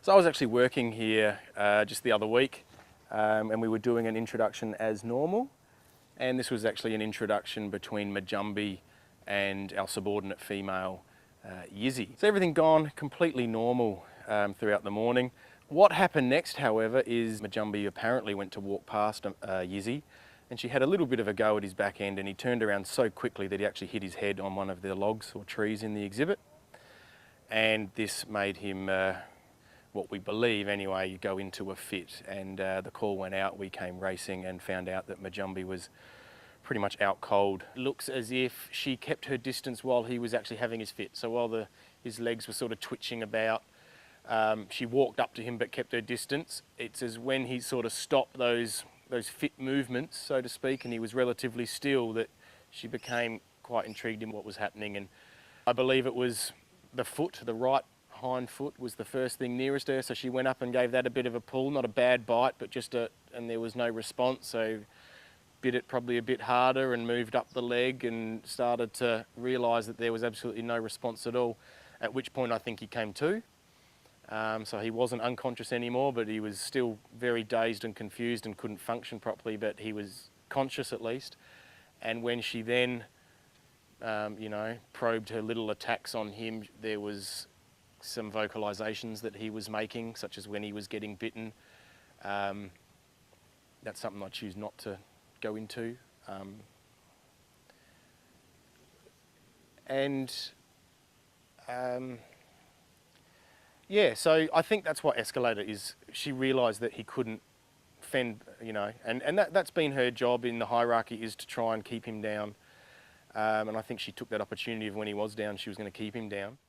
So I was actually working here just the other week and we were doing an introduction as normal, and this was actually an introduction between Majumbi and our subordinate female, Yizzy. So everything gone completely normal throughout the morning. What happened next, however, is Majumbi apparently went to walk past Yizzy, and she had a little bit of a go at his back end, and he turned around so quickly that he actually hit his head on one of the logs or trees in the exhibit. And this made him, what we believe anyway, go into a fit. And the call went out, we came racing and found out that Majumbi was pretty much out cold. Looks as if she kept her distance while he was actually having his fit. So while his legs were sort of twitching about, she walked up to him but kept her distance. It's as when he sort of stopped those fit movements, so to speak, and he was relatively still, that she became quite intrigued in what was happening. And I believe it was the foot, the right hind foot was the first thing nearest her, so she went up and gave that a bit of a pull, not a bad bite, but and there was no response, so bit it probably a bit harder and moved up the leg and started to realise that there was absolutely no response at all, at which point I think he came to. So he wasn't unconscious anymore, but he was still very dazed and confused and couldn't function properly, but he was conscious at least. And when she then, probed her little attacks on him, there was some vocalisations that he was making, such as when he was getting bitten. That's something I choose not to go into. Yeah, so I think that's what escalated, is she realised that he couldn't fend, and that's been her job in the hierarchy, is to try and keep him down. And I think she took that opportunity of when he was down, she was going to keep him down.